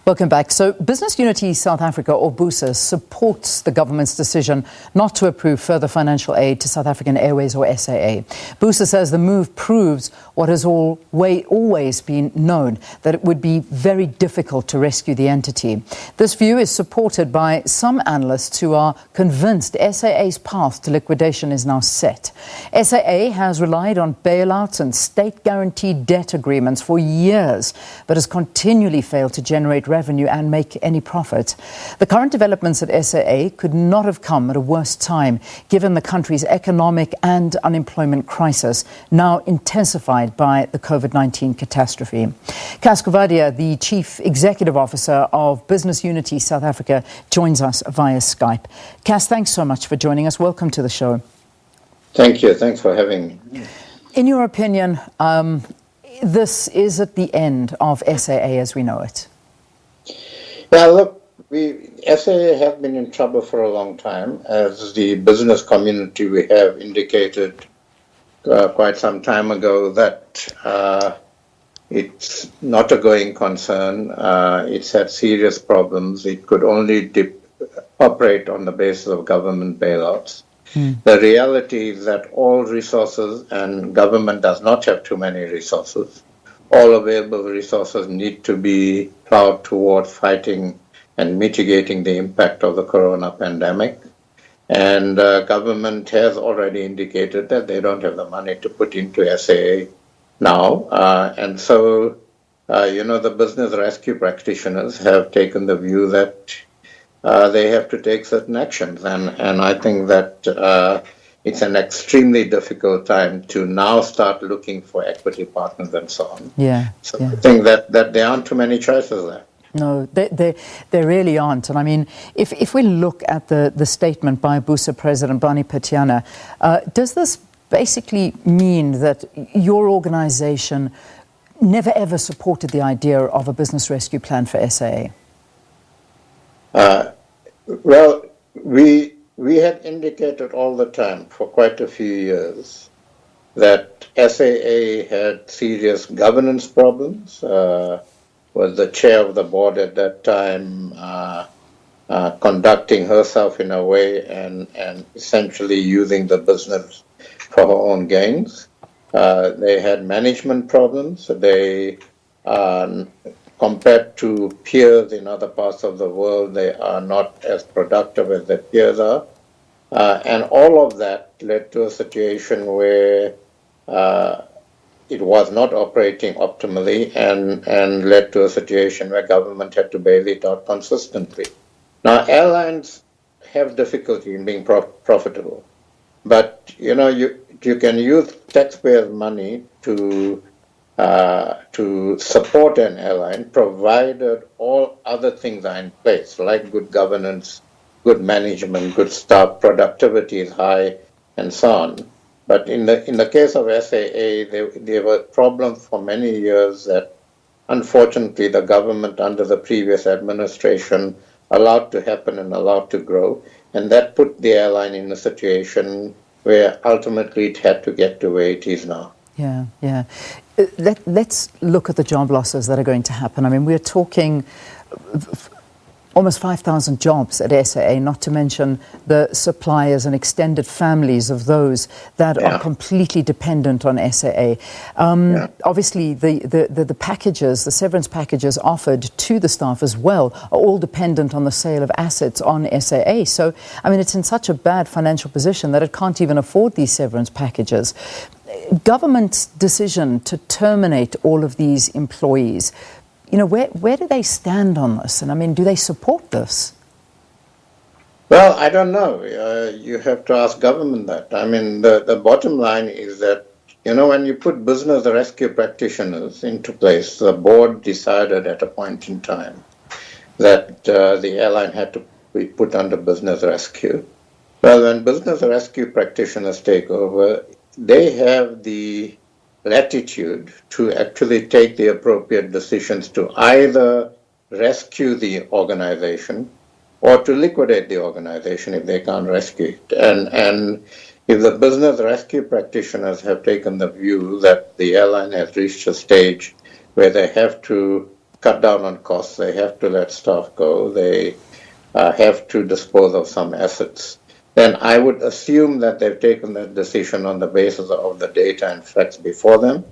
Welcome back. So Business Unity South Africa, or BUSA, supports the government's decision not to approve further financial aid to South African Airways or SAA. BUSA says the move proves what has always been known, that it would be very difficult to rescue the entity. This view is supported by some analysts who are convinced SAA's path to liquidation is now set. SAA has relied on bailouts and state-guaranteed debt agreements for years, but has continually failed to generate revenue and make any profit. The current developments at SAA could not have come at a worse time, given the country's economic and unemployment crisis, now intensified by the COVID-19 catastrophe. Coovadia, the Chief Executive Officer of Business Unity South Africa, joins us via Skype. Cass, thanks so much for joining us. Welcome to the show. Thank you. Thanks for having me. In your opinion, this is at the end of SAA as we know it. Well, look, SAA has been in trouble for a long time. As the business community, we have indicated quite some time ago that it's not a going concern. It's had serious problems. It could only operate on the basis of government bailouts. The reality is that all resources, and government does not have too many resources, all available resources need to be plowed towards fighting and mitigating the impact of the corona pandemic. And government has already indicated that they don't have the money to put into SAA now. And so, the business rescue practitioners have taken the view that they have to take certain actions. And I think that it's an extremely difficult time to now start looking for equity partners and so on. Yeah. So I think that there aren't too many choices there. No, there really aren't. And I mean, if we look at the statement by BUSA President Bani Patiana, does this basically mean that your organization never ever supported the idea of a business rescue plan for SAA? Well, we had indicated all the time for quite a few years that SAA had serious governance problems. Was the chair of the board at that time conducting herself in a way and essentially using the business for her own gains. They had management problems. They compared to peers in other parts of the world, they are not as productive as their peers are. And all of that led to a situation where it was not operating optimally and led to a situation where government had to bail it out consistently. Now, airlines have difficulty in being profitable, but you can use taxpayers' money to support an airline, provided all other things are in place, like good governance, good management, good staff, productivity is high, and so on. But in the case of SAA, there were problems for many years that, unfortunately, the government under the previous administration allowed to happen and allowed to grow, and that put the airline in a situation where ultimately it had to get to where it is now. Yeah. Let's look at the job losses that are going to happen. I mean, we're talking almost 5,000 jobs at SAA, not to mention the suppliers and extended families of those that are completely dependent on SAA. Obviously, the packages, the severance packages offered to the staff as well, are all dependent on the sale of assets on SAA. So, I mean, it's in such a bad financial position that it can't even afford these severance packages. Government's decision to terminate all of these employees, where do they stand on this? And I mean, do they support this? Well, I don't know. You have to ask government that. I mean, the bottom line is that, when you put business rescue practitioners into place, the board decided at a point in time that the airline had to be put under business rescue. Well, when business rescue practitioners take over, they have the latitude to actually take the appropriate decisions to either rescue the organization or to liquidate the organization if they can't rescue it. And if the business rescue practitioners have taken the view that the airline has reached a stage where they have to cut down on costs. They have to let staff go. They have to dispose of some assets. Then I would assume that they've taken that decision on the basis of the data and facts before them,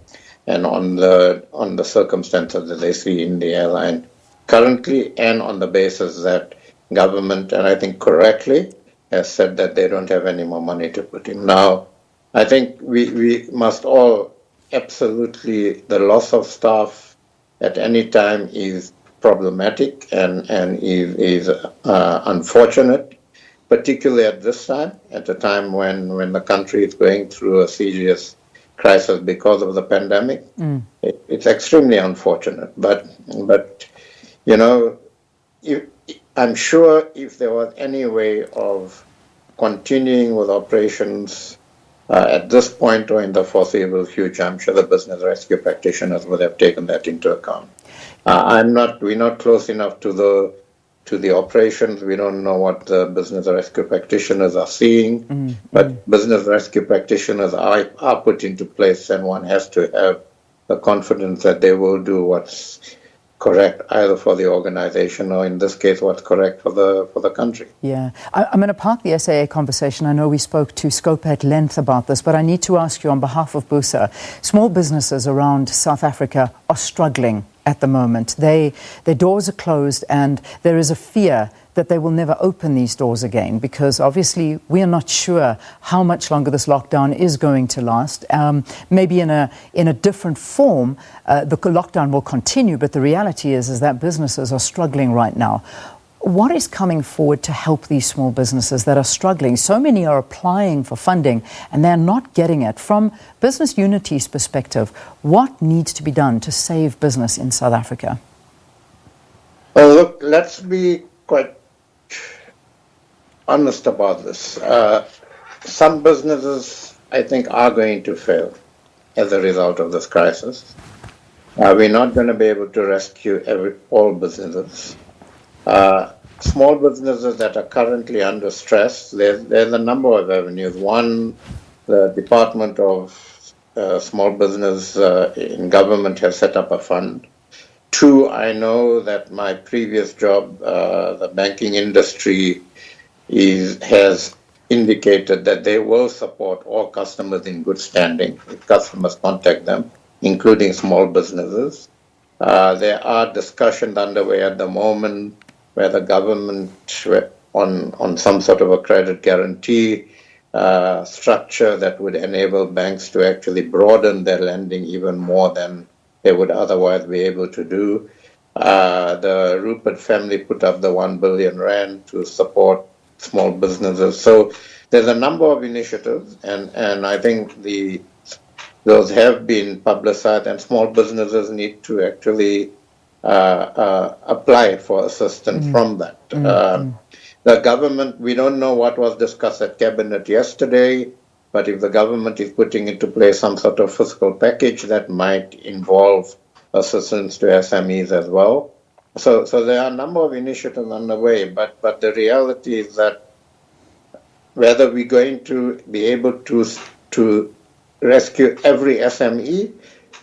and on the circumstances that they see in the airline currently, and on the basis that government, and I think correctly, has said that they don't have any more money to put in. Now, I think we must all absolutely, the loss of staff at any time is problematic and is unfortunate, particularly at this time, at a time when the country is going through a serious crisis because of the pandemic. It's extremely unfortunate. But I'm sure if there was any way of continuing with operations at this point or in the foreseeable future, I'm sure the business rescue practitioners would have taken that into account. We're not close enough to the operations. We don't know what the business rescue practitioners are seeing, but business rescue practitioners are put into place, and one has to have the confidence that they will do what's correct either for the organization or, in this case, what's correct for the country. Yeah. I'm going to park the SAA conversation. I know we spoke to Scope at length about this, but I need to ask you on behalf of BUSA, small businesses around South Africa are struggling at the moment. Their doors are closed, and there is a fear that they will never open these doors again, because obviously we are not sure how much longer this lockdown is going to last. Maybe in a different form, the lockdown will continue, but the reality is that businesses are struggling right now. What is coming forward to help these small businesses that are struggling? So many are applying for funding and they're not getting it. From Business Unity's perspective, what needs to be done to save business in South Africa? Well, look, let's be quite honest about this. Some businesses, I think, are going to fail as a result of this crisis. We're not going to be able to rescue all businesses. Small businesses that are currently under stress, there's a number of avenues. One, the Department of Small Business in government has set up a fund. Two, I know that my previous job, the banking industry, has indicated that they will support all customers in good standing if customers contact them, including small businesses. There are discussions underway at the moment where the government, on some sort of a credit guarantee structure that would enable banks to actually broaden their lending even more than they would otherwise be able to do. The Rupert family put up the 1 billion rand to support small businesses. So there's a number of initiatives, and I think those have been publicized, and small businesses need to actually apply for assistance from that. The government, we don't know what was discussed at Cabinet yesterday, but if the government is putting into place some sort of fiscal package, that might involve assistance to SMEs as well. So there are a number of initiatives underway, but the reality is that whether we're going to be able to rescue every SME,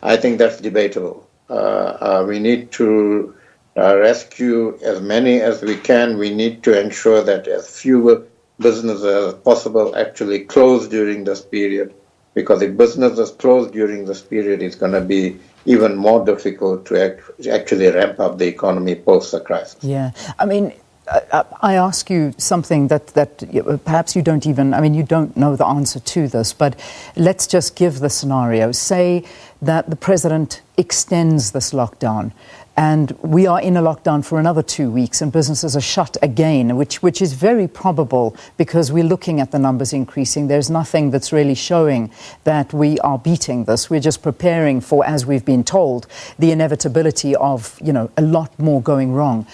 I think that's debatable. We need to rescue as many as we can. We need to ensure that as few businesses as possible actually close during this period, because if businesses close during this period, it's going to be even more difficult to actually ramp up the economy post the crisis. Yeah, I mean, I ask you something that perhaps you don't you don't know the answer to this, but let's just give the scenario. Say that the president extends this lockdown, and we are in a lockdown for another 2 weeks and businesses are shut again, which is very probable because we're looking at the numbers increasing. There's nothing that's really showing that we are beating this. We're just preparing for, as we've been told, the inevitability of, a lot more going wrong.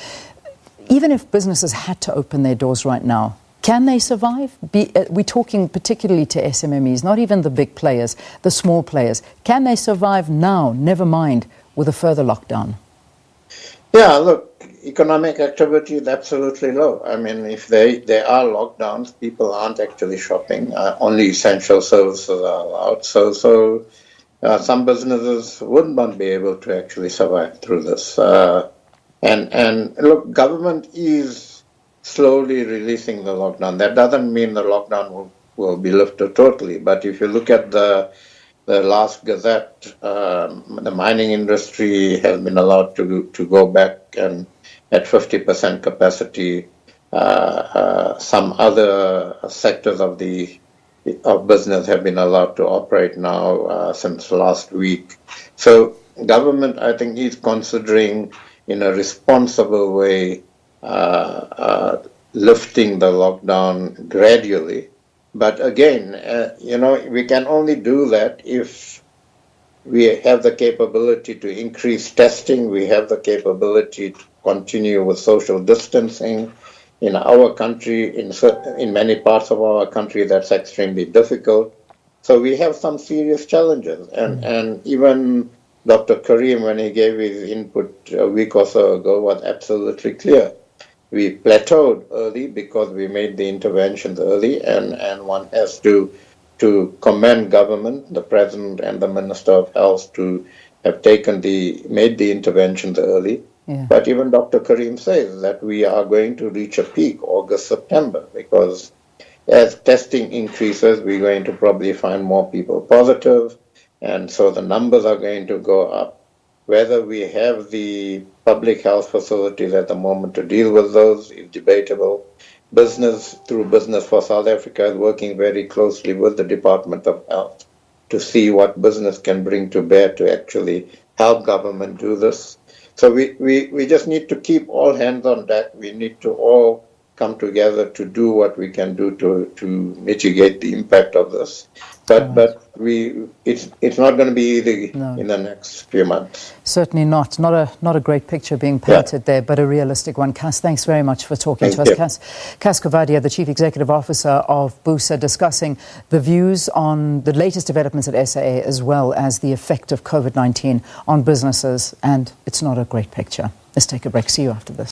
Even if businesses had to open their doors right now, can they survive? We're talking particularly to SMMEs, not even the big players, the small players. Can they survive now, never mind with a further lockdown? Yeah, look, economic activity is absolutely low. I mean, if there are lockdowns, people aren't actually shopping. Only essential services are allowed. So some businesses would not be able to actually survive through this. And look, government is slowly releasing the lockdown. That doesn't mean the lockdown will be lifted totally. But if you look at the last Gazette, the mining industry has been allowed to go back and at 50% capacity. Some other sectors of business have been allowed to operate now since last week. So government, I think, is considering in a responsible way lifting the lockdown gradually. But again, we can only do that if we have the capability to increase testing, we have the capability to continue with social distancing. In our country, in many parts of our country, that's extremely difficult. So we have some serious challenges. And even Dr. Karim, when he gave his input a week or so ago, was absolutely clear. We plateaued early because we made the interventions early, and one has to commend government, the President and the Minister of Health, to have made the interventions early. Yeah. But even Dr. Karim says that we are going to reach a peak August, September, because as testing increases, we're going to probably find more people positive, and so the numbers are going to go up. Whether we have the public health facilities at the moment to deal with those is debatable. Business for South Africa is working very closely with the Department of Health to see what business can bring to bear to actually help government do this. So we just need to keep all hands on deck. We need to all come together to do what we can do to mitigate the impact of this. But it's not going to be easy in the next few months. Certainly not. Not a great picture being painted there, but a realistic one. Cas, thanks very much for talking to us. Cas Coovadia, the Chief Executive Officer of BUSA, discussing the views on the latest developments at SAA as well as the effect of COVID-19 on businesses. And it's not a great picture. Let's take a break. See you after this.